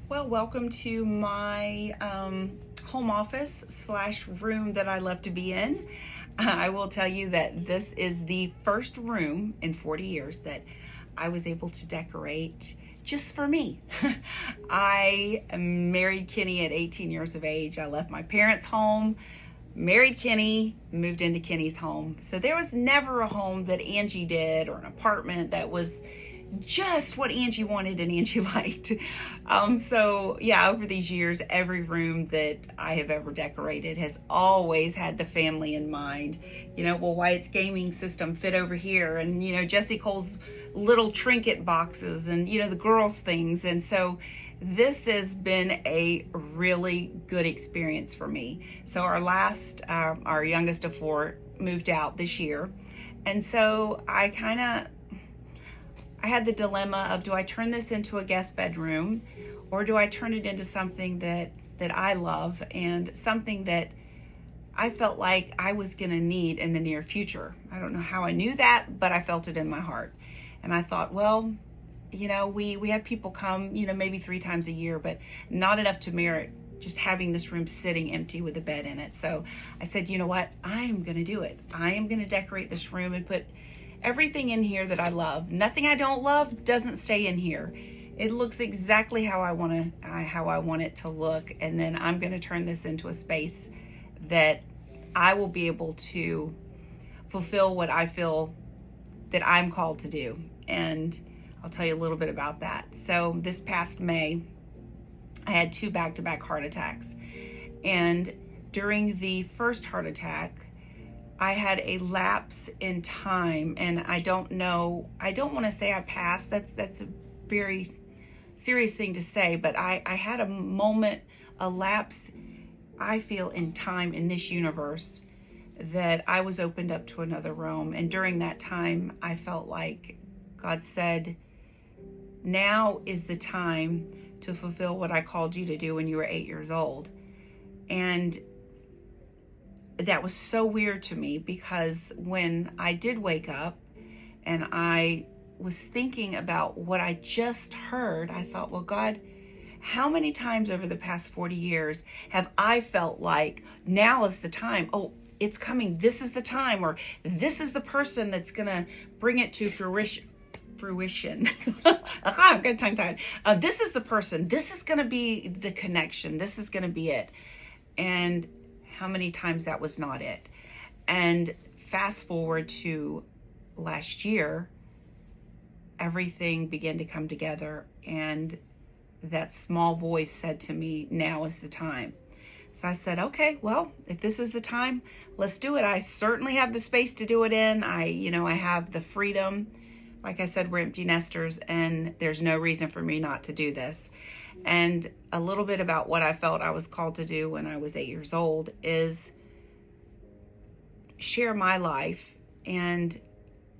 Well, welcome to my home office slash room that I love to be in. I will tell you that this is the first room in 40 years that I was able to decorate just for me. I married Kenny at 18 years of age. I left my parents' home, married Kenny, moved into Kenny's home. So there was never a home that Angie did or an apartment that was just what Angie wanted and Angie liked. So yeah, over these years, every room that I have ever decorated has always had the family in mind. Well, Wyatt's gaming system fit over here, and Jesse Cole's little trinket boxes, and the girls' things. And so this has been a really good experience for me. So our youngest of four moved out this year, and so I had the dilemma of, do I turn this into a guest bedroom, or do I turn it into something that I love and something that I felt like I was going to need in the near future. I don't know how I knew that, but I felt it in my heart. And I thought, well, we have people come, maybe 3 times a year, but not enough to merit just having this room sitting empty with a bed in it. So I said, you know what? I'm going to do it. I am going to decorate this room and put everything in here that I love. Nothing I don't love doesn't stay in here. It looks exactly how I want it to look, and then I'm going to turn this into a space that I will be able to fulfill what I feel that I'm called to do. And I'll tell you a little bit about that. So this past May, I had 2 back-to-back heart attacks. And during the first heart attack, I had a lapse in time, and I don't want to say I passed. That's a very serious thing to say, but I had a moment, a lapse, I feel, in time in this universe, that I was opened up to another realm. And during that time, I felt like God said, now is the time to fulfill what I called you to do when you were 8 years old. And that was so weird to me, because when I did wake up and I was thinking about what I just heard, I thought, well, God, how many times over the past 40 years have I felt like now is the time? Oh, it's coming. This is the time, or this is the person that's going to bring it to fruition. I'm getting tongue-tied. This is the person. This is going to be the connection. This is going to be it. And how many times that was not it. And fast forward to last year, everything began to come together, and that small voice said to me, now is the time. So I said, okay, well, if this is the time, let's do it. I certainly have the space to do it in. I have the freedom. Like I said, we're empty nesters, and there's no reason for me not to do this. And a little bit about what I felt I was called to do when I was 8 years old is share my life, and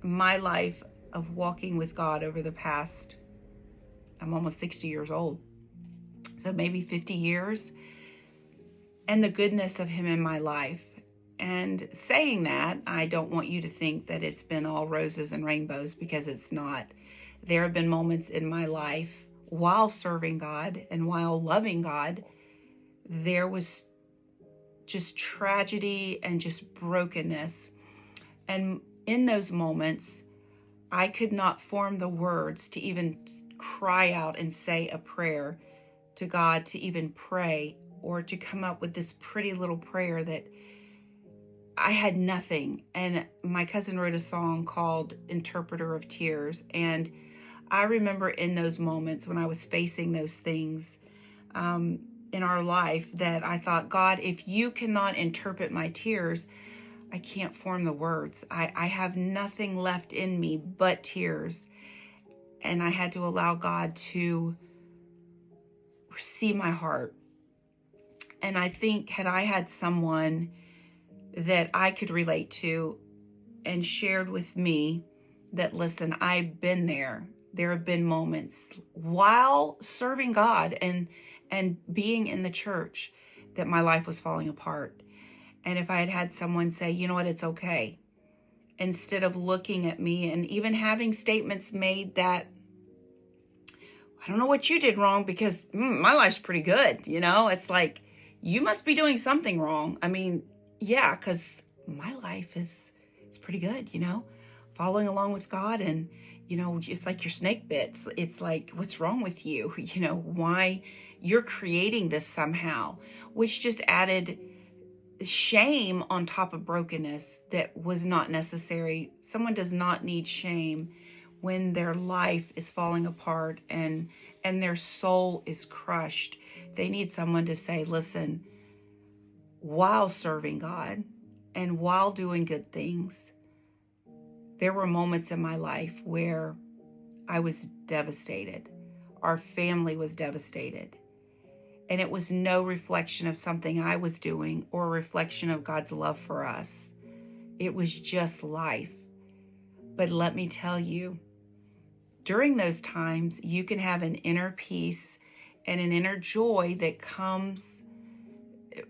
my life of walking with God over the past, I'm almost 60 years old, so maybe 50 years, and the goodness of Him in my life. And saying that, I don't want you to think that it's been all roses and rainbows, because it's not. There have been moments in my life while serving God and while loving God, there was just tragedy and just brokenness. And in those moments, I could not form the words to even cry out and say a prayer to God, to even pray, or to come up with this pretty little prayer that I had nothing. And my cousin wrote a song called Interpreter of Tears. And I remember in those moments when I was facing those things in our life, that I thought, God, if you cannot interpret my tears, I can't form the words. I have nothing left in me but tears. And I had to allow God to see my heart. And I think, had I had someone that I could relate to and shared with me that, listen, I've been there. There have been moments while serving God and being in the church that my life was falling apart. And if I had had someone say, you know what, it's okay, instead of looking at me and even having statements made that, I I don't know what you did wrong because my life's pretty good. It's like, you must be doing something wrong. I mean, yeah, because my life is pretty good, following along with God. And, it's like your snake bits. It's like, what's wrong with you? Why you're creating this somehow, which just added shame on top of brokenness that was not necessary. Someone does not need shame when their life is falling apart and their soul is crushed. They need someone to say, listen, while serving God and while doing good things, there were moments in my life where I was devastated. Our family was devastated. And it was no reflection of something I was doing or a reflection of God's love for us. It was just life. But let me tell you, during those times, you can have an inner peace and an inner joy that comes.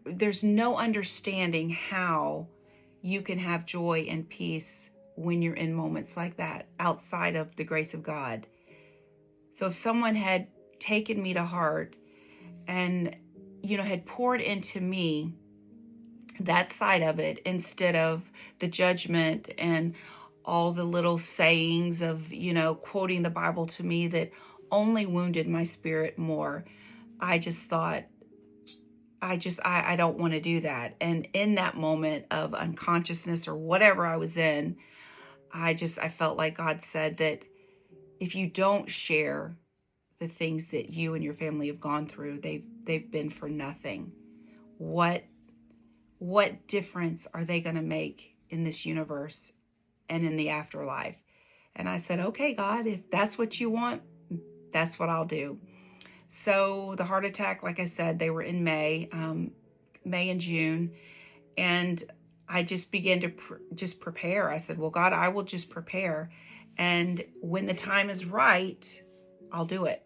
There's no understanding how you can have joy and peace when you're in moments like that outside of the grace of God. So if someone had taken me to heart and, had poured into me that side of it instead of the judgment and all the little sayings of, quoting the Bible to me that only wounded my spirit more, I just thought, I don't want to do that. And in that moment of unconsciousness or whatever I was in, I felt like God said that if you don't share the things that you and your family have gone through, they've been for nothing. What difference are they going to make in this universe and in the afterlife? And I said, okay, God, if that's what you want, that's what I'll do. So the heart attack, like I said, they were in May and June. And I just began to just prepare. I said, well, God, I will just prepare. And when the time is right, I'll do it.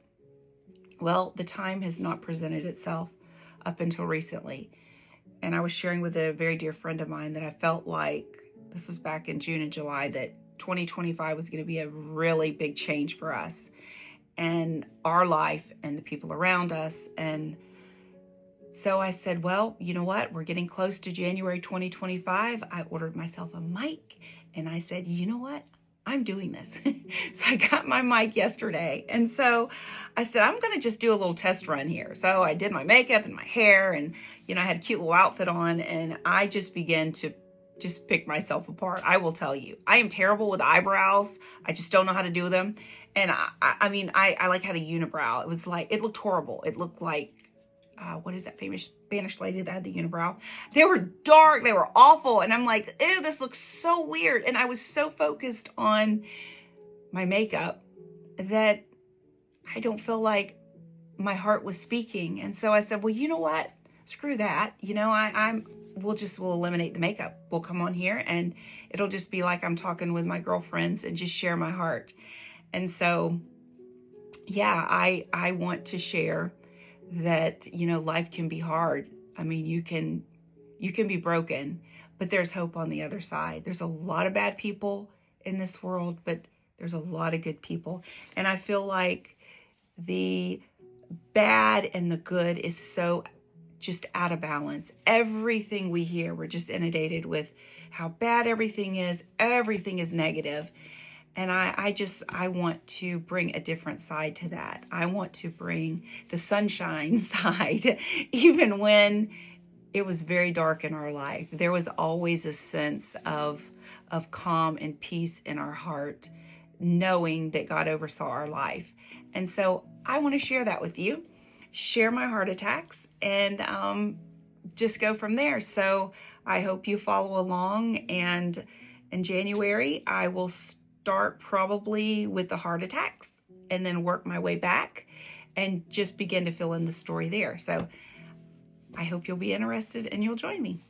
Well, the time has not presented itself up until recently. And I was sharing with a very dear friend of mine that I felt like, this was back in June and July, that 2025 was going to be a really big change for us and our life and the people around us. And so I said, well, you know what? We're getting close to January 2025. I ordered myself a mic and I said, you know what? I'm doing this. So I got my mic yesterday. And so I said, I'm going to just do a little test run here. So I did my makeup and my hair and, I had a cute little outfit on and I just began to just pick myself apart. I will tell you, I am terrible with eyebrows. I just don't know how to do them. And I like had a unibrow. It was like, it looked horrible. It looked like, what is that famous Spanish lady that had the unibrow? They were dark. They were awful. And I'm like, ew, this looks so weird. And I was so focused on my makeup that I don't feel like my heart was speaking. And so I said, well, you know what? Screw that. We'll eliminate the makeup. We'll come on here and it'll just be like I'm talking with my girlfriends and just share my heart. And so, yeah, I want to share that, life can be hard. I mean, you can be broken, but there's hope on the other side. There's a lot of bad people in this world, but there's a lot of good people. And I feel like the bad and the good is so just out of balance. Everything we hear, we're just inundated with how bad everything is. Everything is negative. And I want to bring a different side to that. I want to bring the sunshine side. Even when it was very dark in our life, there was always a sense of calm and peace in our heart, knowing that God oversaw our life. And so I want to share that with you, share my heart attacks, and just go from there. So I hope you follow along. And in January, I will start probably with the heart attacks and then work my way back and just begin to fill in the story there. So I hope you'll be interested and you'll join me.